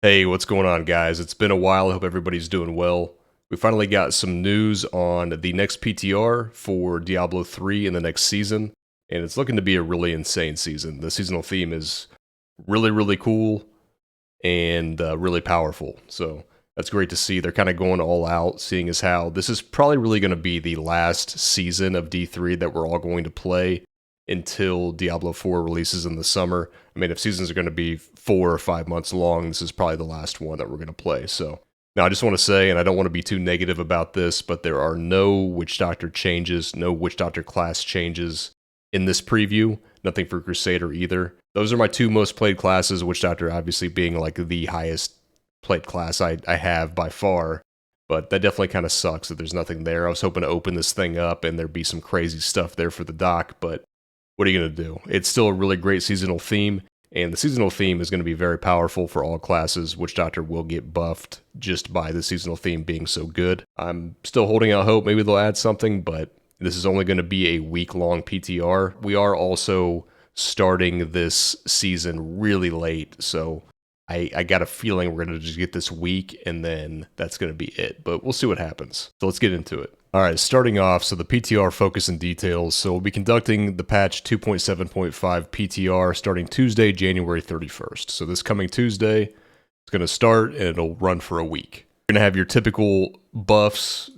Hey, what's going on, guys? It's been a while. I hope everybody's doing well. We finally got some news on the next PTR for Diablo 3 in the next season, and it's looking to be a really insane season. The seasonal theme is really, really cool and really powerful. So that's great to see. They're kind of going all out, seeing as how this is probably really going to be the last season of D3 that we're all going to play until Diablo 4 releases in the summer. I mean, if seasons are going to be 4 or 5 months long, this is probably the last one that we're going to play. So now I just want to say, and I don't want to be too negative about this, but there are no Witch Doctor changes, no Witch Doctor class changes in this preview. Nothing for Crusader either. Those are my two most played classes, Witch Doctor obviously being like the highest played class I have by far. But that definitely kind of sucks that there's nothing there. I was hoping to open this thing up and there'd be some crazy stuff there for the doc, but what are you going to do? It's still a really great seasonal theme, and the seasonal theme is going to be very powerful for all classes. Witch Doctor will get buffed just by the seasonal theme being so good. I'm still holding out hope. Maybe they'll add something, but this is only going to be a week-long PTR. We are also starting this season really late, so I got a feeling we're going to just get this week, and then that's going to be it. But we'll see what happens. So let's get into it. All right, starting off, so the PTR focus and details. So we'll be conducting the patch 2.7.5 PTR starting Tuesday, January 31st. So this coming Tuesday, it's going to start and it'll run for a week. You're going to have your typical buffs,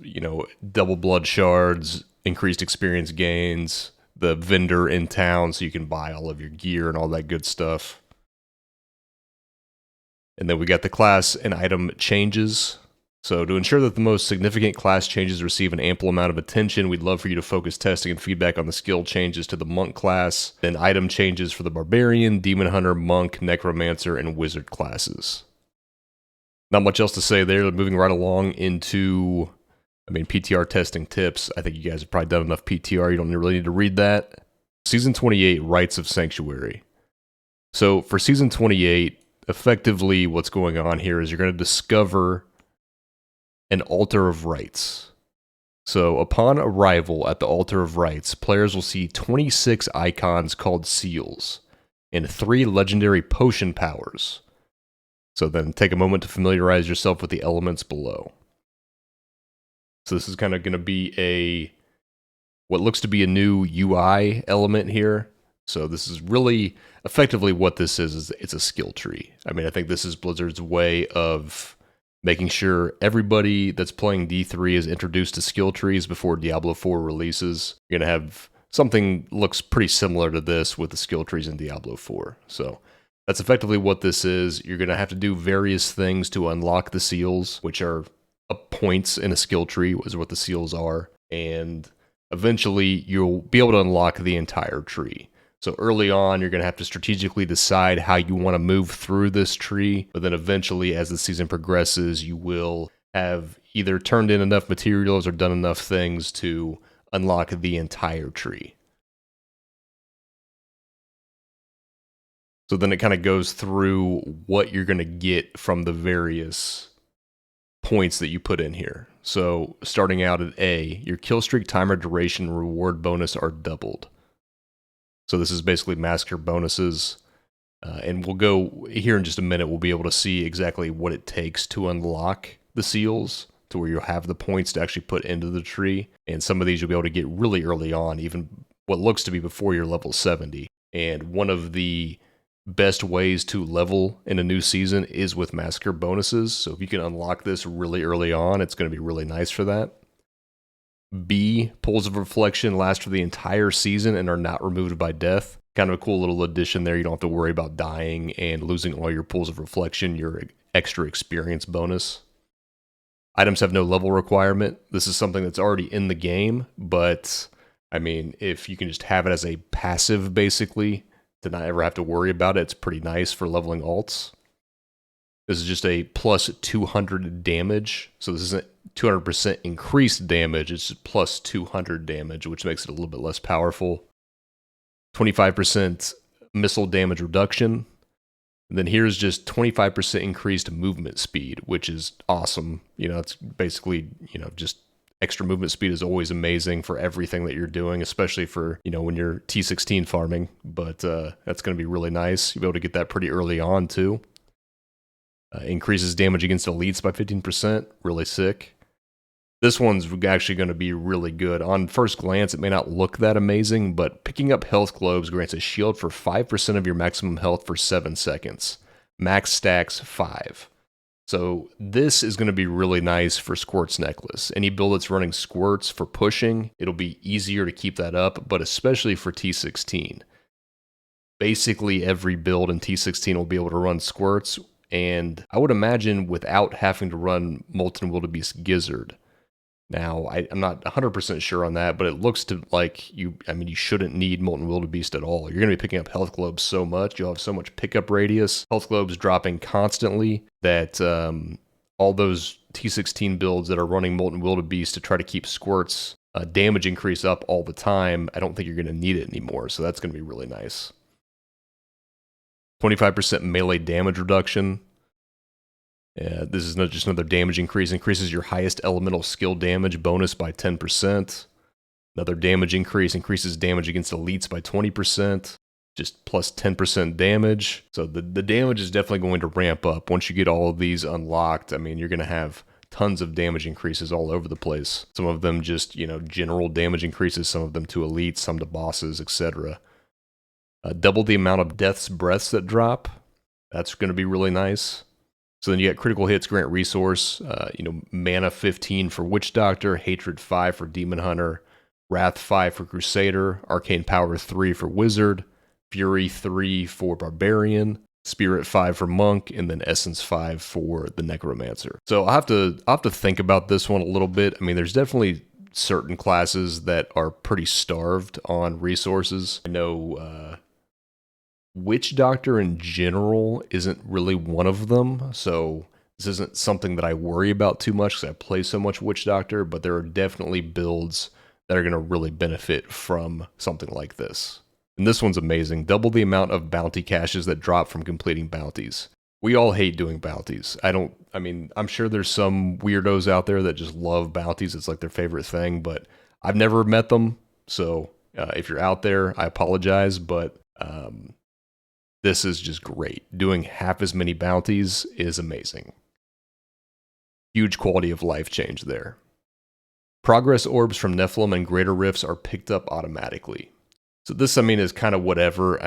double blood shards, increased experience gains, the vendor in town so you can buy all of your gear and all that good stuff. And then we got the class and item changes. So to ensure that the most significant class changes receive an ample amount of attention, we'd love for you to focus testing and feedback on the skill changes to the monk class, then item changes for the barbarian, demon hunter, monk, necromancer, and wizard classes. Not much else to say there. Moving right along into, PTR testing tips. I think you guys have probably done enough PTR. You don't really need to read that. Season 28, Rites of Sanctuary. So for Season 28, effectively what's going on here is you're going to discover an Altar of Rites. So upon arrival at the Altar of Rites, players will see 26 icons called seals and 3 legendary potion powers. So then take a moment to familiarize yourself with the elements below. So this is kind of going to be what looks to be a new UI element here. So this is really effectively what this is it's a skill tree. I think this is Blizzard's way of making sure everybody that's playing D3 is introduced to skill trees before Diablo 4 releases. You're going to have something looks pretty similar to this with the skill trees in Diablo 4. So that's effectively what this is. You're going to have to do various things to unlock the seals, which are points in a skill tree, is what the seals are. And eventually you'll be able to unlock the entire tree. So early on, you're going to have to strategically decide how you want to move through this tree, but then eventually, as the season progresses, you will have either turned in enough materials or done enough things to unlock the entire tree. So then it kind of goes through what you're going to get from the various points that you put in here. So starting out at A, your kill streak timer duration reward bonus are doubled. So this is basically massacre bonuses, and we'll go here in just a minute. We'll be able to see exactly what it takes to unlock the seals to where you'll have the points to actually put into the tree. And some of these you'll be able to get really early on, even what looks to be before you're level 70. And one of the best ways to level in a new season is with massacre bonuses. So if you can unlock this really early on, it's going to be really nice for that. B, pools of reflection last for the entire season and are not removed by death. Kind of a cool little addition there. You don't have to worry about dying and losing all your pools of reflection, your extra experience bonus. Items have no level requirement. This is something that's already in the game, but if you can just have it as a passive, basically, to not ever have to worry about it, it's pretty nice for leveling alts. This is just a plus 200 damage. So this isn't 200% increased damage. It's just plus 200 damage, which makes it a little bit less powerful. 25% missile damage reduction. And then here's just 25% increased movement speed, which is awesome. It's basically, just extra movement speed is always amazing for everything that you're doing, especially for, when you're T16 farming. But that's going to be really nice. You'll be able to get that pretty early on, too. Increases damage against elites by 15%. Really sick. This one's actually going to be really good. On first glance, it may not look that amazing, but picking up health globes grants a shield for 5% of your maximum health for 7 seconds. Max stacks 5. So this is going to be really nice for Squirt's Necklace. Any build that's running Squirts for pushing, it'll be easier to keep that up, but especially for T16. Basically every build in T16 will be able to run Squirts, and I would imagine without having to run Molten Wildebeest Gizzard. Now, I'm not 100% sure on that, but it looks to like you shouldn't need Molten Wildebeest at all. You're going to be picking up health globes so much. You'll have so much pickup radius. Health globes dropping constantly that all those T16 builds that are running Molten Wildebeest to try to keep Squirt's damage increase up all the time, I don't think you're going to need it anymore. So that's going to be really nice. 25% melee damage reduction. Yeah, this is not just another damage increase. Increases your highest elemental skill damage bonus by 10%. Another damage increase. Increases damage against elites by 20%. Just plus 10% damage. So the damage is definitely going to ramp up. Once you get all of these unlocked, I mean, you're going to have tons of damage increases all over the place. Some of them just, general damage increases. Some of them to elites, some to bosses, etc. Double the amount of death's breaths that drop. That's going to be really nice. So then you get critical hits, grant resource, mana 15 for Witch Doctor, Hatred 5 for Demon Hunter, Wrath 5 for Crusader, Arcane Power 3 for Wizard, Fury 3 for Barbarian, Spirit 5 for Monk, and then Essence 5 for the Necromancer. So I'll have to think about this one a little bit. I mean, there's definitely certain classes that are pretty starved on resources. I know Witch Doctor in general isn't really one of them, so this isn't something that I worry about too much because I play so much Witch Doctor, but there are definitely builds that are going to really benefit from something like this. And this one's amazing. Double the amount of bounty caches that drop from completing bounties. We all hate doing bounties. I'm sure there's some weirdos out there that just love bounties. It's like their favorite thing, but I've never met them, so if you're out there, I apologize, but this is just great. Doing half as many bounties is amazing. Huge quality of life change there. Progress orbs from Nephilim and Greater Rifts are picked up automatically. So this, is kind of whatever.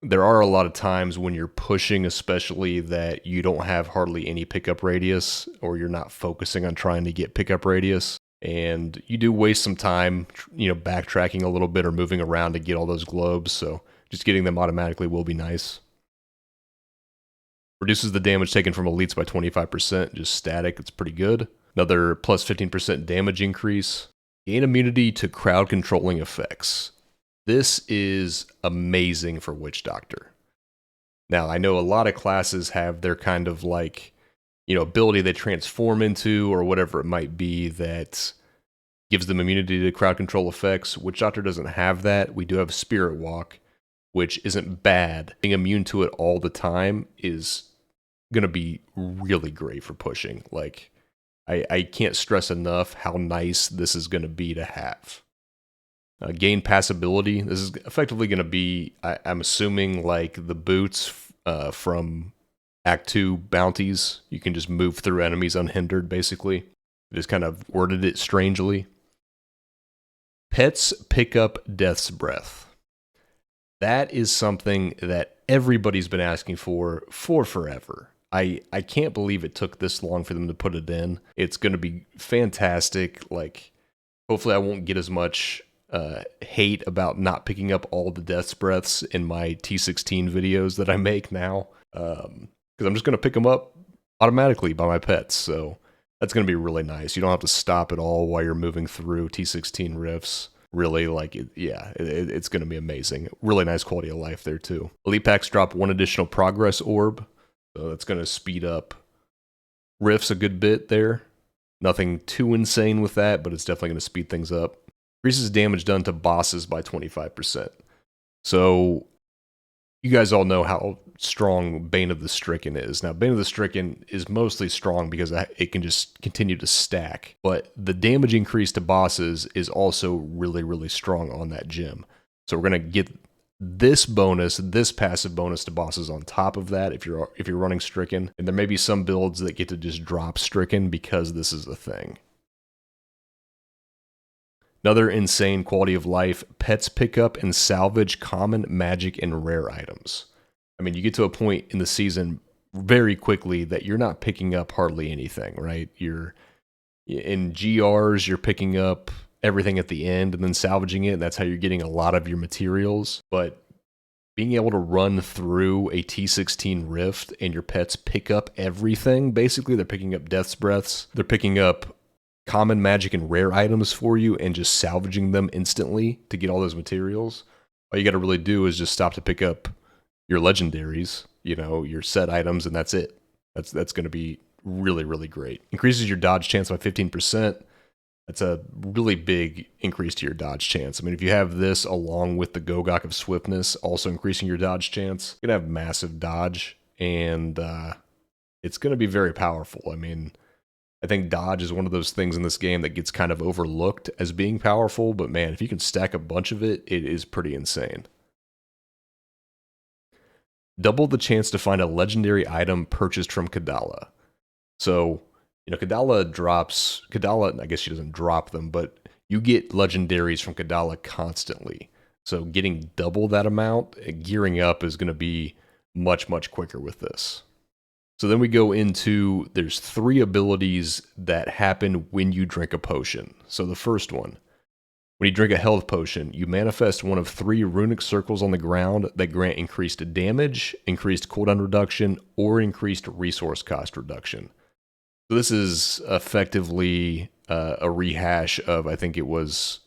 There are a lot of times when you're pushing, especially that you don't have hardly any pickup radius, or you're not focusing on trying to get pickup radius. And you do waste some time, backtracking a little bit or moving around to get all those globes. So just getting them automatically will be nice. Reduces the damage taken from elites by 25%, just static, it's pretty good. Another plus 15% damage increase. Gain immunity to crowd controlling effects. This is amazing for Witch Doctor. Now, I know a lot of classes have their kind of ability they transform into or whatever it might be that gives them immunity to crowd control effects. Witch Doctor doesn't have that. We do have Spirit Walk, which isn't bad. Being immune to it all the time is going to be really great for pushing. I can't stress enough how nice this is going to be to have. Gain passability. This is effectively going to be, I'm assuming, like the boots from Act 2 bounties. You can just move through enemies unhindered, basically. Just kind of worded it strangely. Pets pick up Death's Breath. That is something that everybody's been asking for forever. I can't believe it took this long for them to put it in. It's going to be fantastic. Hopefully I won't get as much hate about not picking up all the Death's Breaths in my T16 videos that I make now. Because I'm just going to pick them up automatically by my pets. So that's going to be really nice. You don't have to stop at all while you're moving through T16 rifts. Really, it's going to be amazing. Really nice quality of life there, too. Elite packs drop one additional progress orb. So that's going to speed up rifts a good bit there. Nothing too insane with that, but it's definitely going to speed things up. Increases damage done to bosses by 25%. So you guys all know how strong Bane of the Stricken is. Now, Bane of the Stricken is mostly strong because it can just continue to stack. But the damage increase to bosses is also really, really strong on that gem. So we're going to get this bonus, this passive bonus to bosses on top of that if you're running Stricken. And there may be some builds that get to just drop Stricken because this is a thing. Another insane quality of life, pets pick up and salvage common, magic, and rare items. I mean, you get to a point in the season very quickly that you're not picking up hardly anything, right? You're in GRs, you're picking up everything at the end and then salvaging it. That's how you're getting a lot of your materials. But being able to run through a T16 Rift and your pets pick up everything, basically they're picking up Death's Breaths, they're picking up common, magic, and rare items for you and just salvaging them instantly to get all those materials. All you got to really do is just stop to pick up your legendaries, your set items, and that's it. That's going to be really, really great. Increases your dodge chance by 15%. That's a really big increase to your dodge chance. I mean, if you have this along with the Gogok of Swiftness also increasing your dodge chance, you're going to have massive dodge, and it's going to be very powerful. I mean, I think dodge is one of those things in this game that gets kind of overlooked as being powerful, but man, if you can stack a bunch of it, it is pretty insane. Double the chance to find a legendary item purchased from Kadala. So, Kadala, I guess she doesn't drop them, but you get legendaries from Kadala constantly. So getting double that amount, gearing up is going to be much, much quicker with this. So then we go into, there's 3 abilities that happen when you drink a potion. So the first one, when you drink a health potion, you manifest one of 3 runic circles on the ground that grant increased damage, increased cooldown reduction, or increased resource cost reduction. So this is effectively a rehash of, I think it was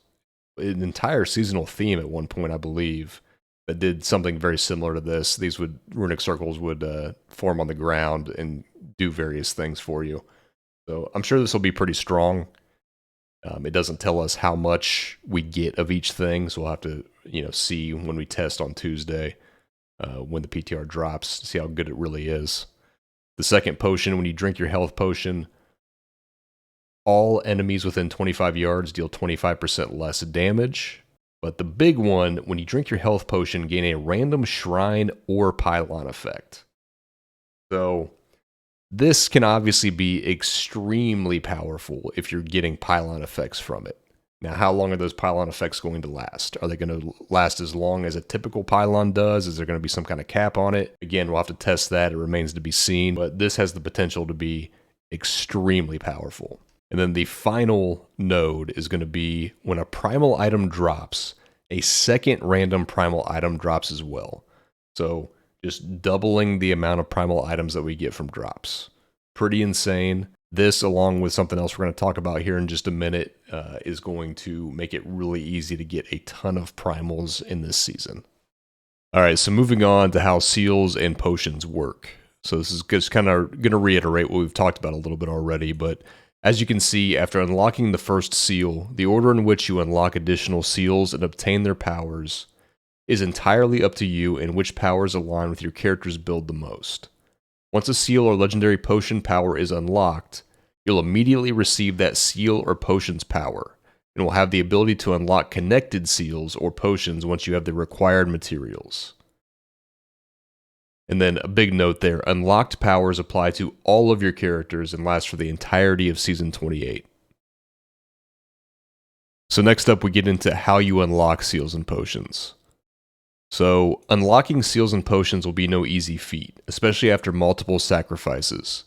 an entire seasonal theme at one point, I believe, that did something very similar to this. These runic circles would form on the ground and do various things for you. So I'm sure this will be pretty strong. It doesn't tell us how much we get of each thing, so we'll have to see when we test on Tuesday when the PTR drops to see how good it really is. The second potion, when you drink your health potion, all enemies within 25 yards deal 25% less damage. But the big one, when you drink your health potion, gain a random shrine or pylon effect. So this can obviously be extremely powerful if you're getting pylon effects from it. Now, how long are those pylon effects going to last? Are they going to last as long as a typical pylon does? Is there going to be some kind of cap on it? Again, we'll have to test that. It remains to be seen. But this has the potential to be extremely powerful. And then the final node is going to be when a primal item drops, a second random primal item drops as well. So just doubling the amount of primal items that we get from drops. Pretty insane. This, along with something else we're going to talk about here in just a minute, is going to make it really easy to get a ton of primals in this season. All right, so moving on to how seals and potions work. So this is just kind of going to reiterate what we've talked about a little bit already, but as you can see, after unlocking the first seal, the order in which you unlock additional seals and obtain their powers is entirely up to you and which powers align with your character's build the most. Once a seal or legendary potion power is unlocked, you'll immediately receive that seal or potion's power, and will have the ability to unlock connected seals or potions once you have the required materials. And then a big note there, unlocked powers apply to all of your characters and last for the entirety of Season 28. So next up we get into how you unlock seals and potions. So unlocking seals and potions will be no easy feat, especially after multiple sacrifices.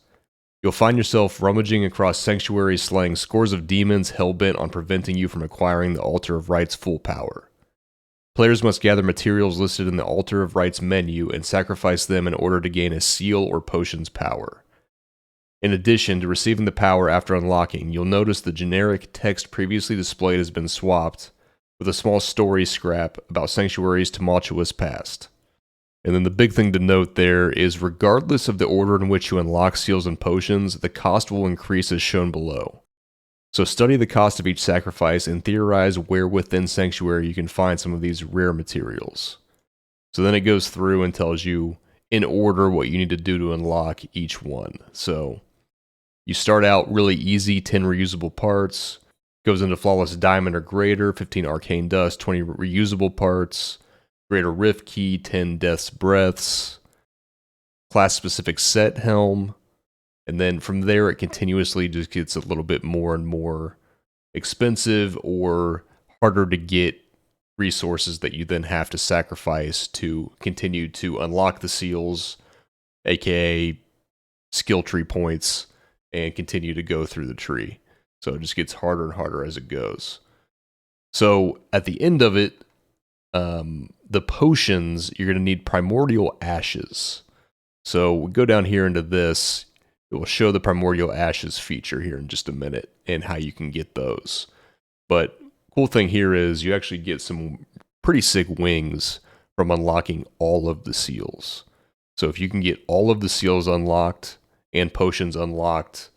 You'll find yourself rummaging across sanctuaries slaying scores of demons hell-bent on preventing you from acquiring the Altar of Right's full power. Players must gather materials listed in the Altar of Right's menu and sacrifice them in order to gain a seal or potion's power. In addition to receiving the power after unlocking, you'll notice the generic text previously displayed has been swapped with a small story scrap about Sanctuary's tumultuous past. And then the big thing to note there is regardless of the order in which you unlock seals and potions, the cost will increase as shown below. So study the cost of each sacrifice and theorize where within Sanctuary you can find some of these rare materials. So then it goes through and tells you in order what you need to do to unlock each one. So you start out really easy, 10 reusable parts, goes into Flawless Diamond or greater, 15 Arcane Dust, 20 reusable parts, Greater Rift Key, 10 Death's Breaths, class-specific set helm, and then from there it continuously just gets a little bit more and more expensive or harder to get resources that you then have to sacrifice to continue to unlock the seals, aka skill tree points, and continue to go through the tree. So it just gets harder and harder as it goes. So at the end of it, the potions, you're going to need Primordial Ashes. So we go down here into this. It will show the Primordial Ashes feature here in just a minute and how you can get those. But cool thing here is you actually get some pretty sick wings from unlocking all of the seals. So if you can get all of the seals unlocked and potions unlocked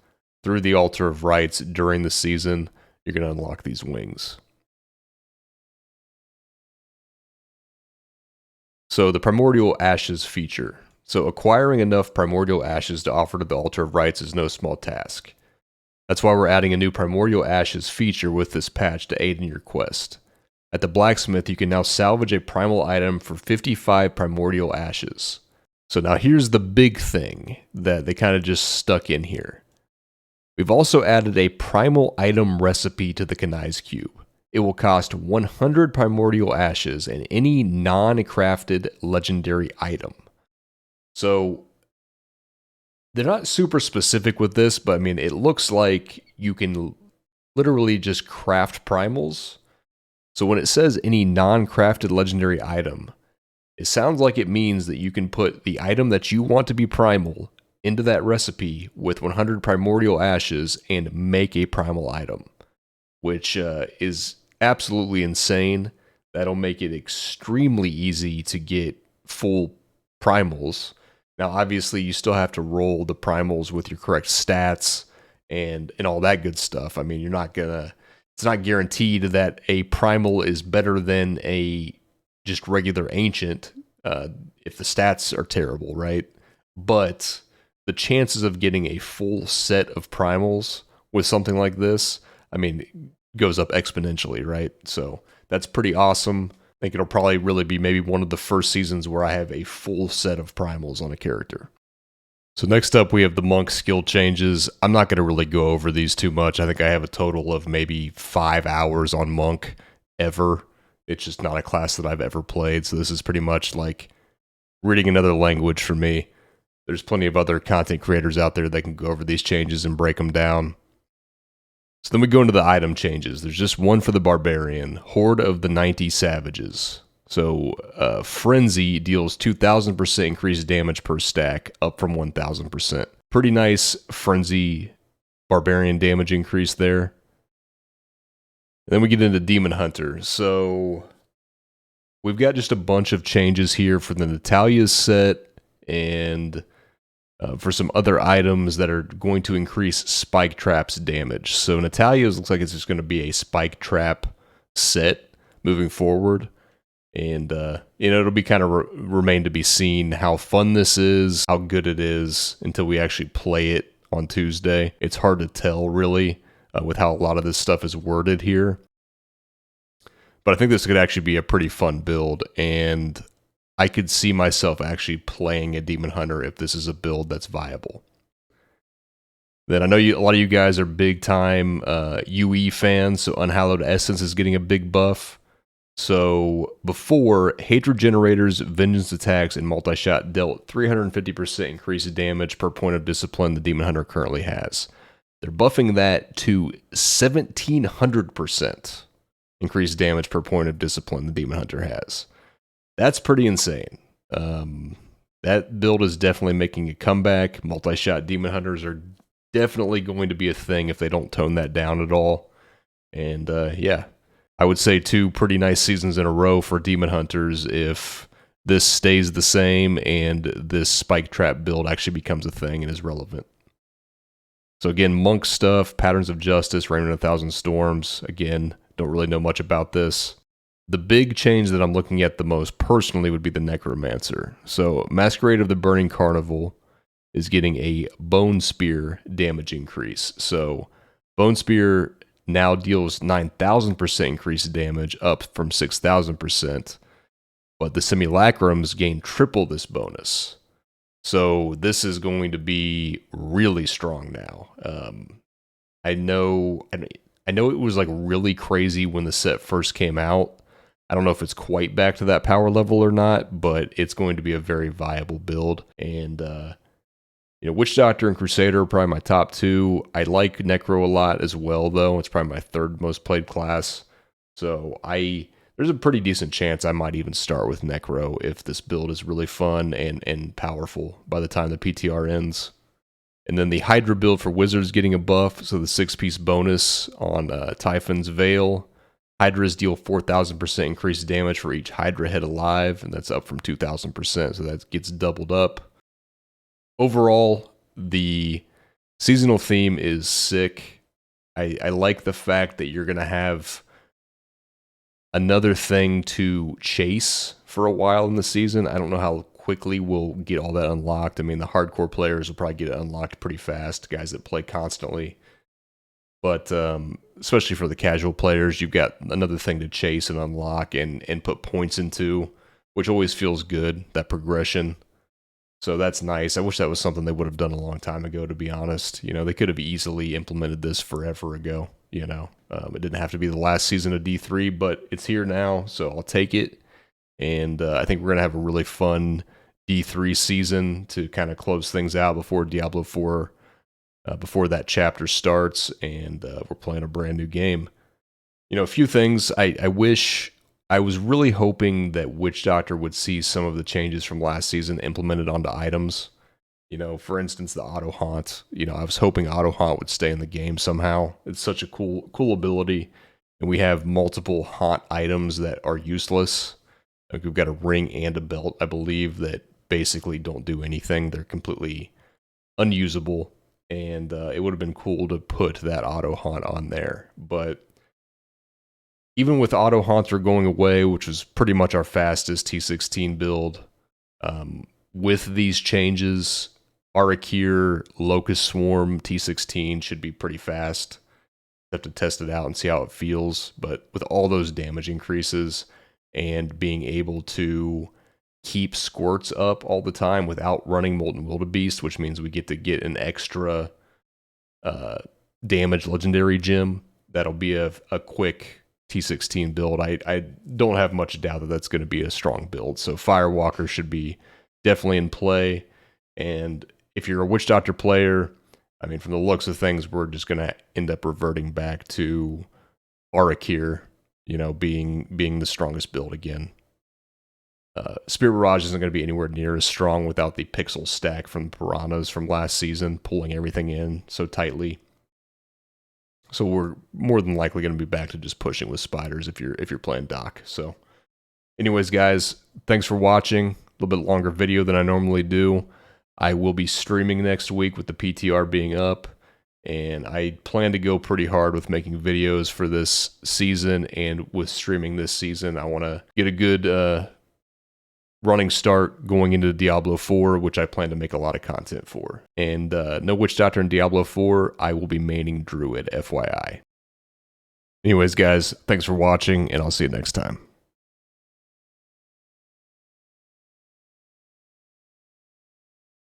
through the Altar of Rites during the season, you're going to unlock these wings. So the Primordial Ashes feature. So acquiring enough Primordial Ashes to offer to the Altar of Rites is no small task. That's why we're adding a new Primordial Ashes feature with this patch to aid in your quest. At the blacksmith, you can now salvage a primal item for 55 Primordial Ashes. So now here's the big thing that they kind of just stuck in here. We've also added a primal item recipe to the Kanai's Cube. It will cost 100 Primordial Ashes and any non-crafted legendary item. So they're not super specific with this, but I mean, it looks like you can literally just craft primals. So when it says any non-crafted legendary item, it sounds like it means that you can put the item that you want to be primal into that recipe with 100 Primordial Ashes and make a primal item, which is absolutely insane. That'll make it extremely easy to get full primals. Now, obviously, you still have to roll the primals with your correct stats and all that good stuff. I mean, it's not guaranteed that a primal is better than a just regular ancient if the stats are terrible, right? But the chances of getting a full set of primals with something like this, I mean, goes up exponentially, right? So that's pretty awesome. I think it'll probably really be maybe one of the first seasons where I have a full set of primals on a character. So next up, we have the monk skill changes. I'm not going to really go over these too much. I think I have a total of maybe 5 hours on monk ever. It's just not a class that I've ever played, so this is pretty much like reading another language for me. There's plenty of other content creators out there that can go over these changes and break them down. So then we go into the item changes. There's just one for the Barbarian, Horde of the 90 Savages. So Frenzy deals 2,000% increased damage per stack, up from 1,000%. Pretty nice Frenzy Barbarian damage increase there. And then we get into Demon Hunter. So we've got just a bunch of changes here for the Natalia's set and for some other items that are going to increase Spike Trap's damage. So Natalia's looks like it's just going to be a Spike Trap set moving forward. And, it'll be kind of remain to be seen how fun this is, how good it is until we actually play it on Tuesday. It's hard to tell, really, with how a lot of this stuff is worded here. But I think this could actually be a pretty fun build, and I could see myself actually playing a Demon Hunter if this is a build that's viable. Then I know a lot of you guys are big-time UE fans, so Unhallowed Essence is getting a big buff. So before, Hatred Generators, Vengeance Attacks, and Multi-Shot dealt 350% increased damage per point of discipline the Demon Hunter currently has. They're buffing that to 1,700% increased damage per point of discipline the Demon Hunter has. That's pretty insane. That build is definitely making a comeback. Multi-shot Demon Hunters are definitely going to be a thing if they don't tone that down at all. And yeah, I would say 2 pretty nice seasons in a row for Demon Hunters if this stays the same and this Spike Trap build actually becomes a thing and is relevant. So again, Monk stuff, Patterns of Justice, Rain in a Thousand Storms. Again, don't really know much about this. The big change that I'm looking at the most personally would be the Necromancer. So Masquerade of the Burning Carnival is getting a Bone Spear damage increase. So Bone Spear now deals 9,000% increased damage, up from 6,000%. but the simulacrums gain triple this bonus. So this is going to be really strong now. I know it was like really crazy when the set first came out. I don't know if it's quite back to that power level or not, but it's going to be a very viable build. And Witch Doctor and Crusader are probably my top two. I like Necro a lot as well, though. It's probably my third most played class. So there's a pretty decent chance I might even start with Necro if this build is really fun and powerful by the time the PTR ends. And then the Hydra build for Wizards getting a buff, so the 6-piece bonus on Typhon's Veil. Hydras deal 4,000% increased damage for each Hydra head alive, and that's up from 2,000%, so that gets doubled up. Overall, the seasonal theme is sick. I like the fact that you're going to have another thing to chase for a while in the season. I don't know how quickly we'll get all that unlocked. I mean, the hardcore players will probably get it unlocked pretty fast, guys that play constantly. But especially for the casual players, you've got another thing to chase and unlock and put points into, which always feels good, that progression. So that's nice. I wish that was something they would have done a long time ago, to be honest. They could have easily implemented this forever ago, It didn't have to be the last season of D3, but it's here now, so I'll take it. And I think we're going to have a really fun D3 season to kind of close things out before Diablo 4, before that chapter starts, and we're playing a brand new game. A few things. I wish, I was really hoping that Witch Doctor would see some of the changes from last season implemented onto items. For instance, the Auto Haunt. I was hoping Auto Haunt would stay in the game somehow. It's such a cool ability, and we have multiple haunt items that are useless. Like we've got a ring and a belt, I believe, that basically don't do anything. They're completely unusable, and it would have been cool to put that Auto Haunt on there. But even with Auto Haunter going away, which was pretty much our fastest T16 build, with these changes, Arakir, Locust Swarm, T16 should be pretty fast. Have to test it out and see how it feels. But with all those damage increases and being able to keep squirts up all the time without running Molten Wildebeest, which means we get to get an extra damage legendary gem, that'll be a quick T16 build. I don't have much doubt that that's going to be a strong build. So Firewalker should be definitely in play. And if you're a Witch Doctor player, I mean, from the looks of things, we're just going to end up reverting back to Arakir, being the strongest build again. Spirit Mirage isn't going to be anywhere near as strong without the pixel stack from Piranhas from last season, pulling everything in so tightly. So we're more than likely going to be back to just pushing with spiders if you're playing Doc. So anyways, guys, thanks for watching. A little bit longer video than I normally do. I will be streaming next week with the PTR being up, and I plan to go pretty hard with making videos for this season and with streaming this season. I want to get a good running start going into Diablo 4, which I plan to make a lot of content for. And no Witch Doctor in Diablo 4, I will be maining Druid, FYI. Anyways, guys, thanks for watching, and I'll see you next time.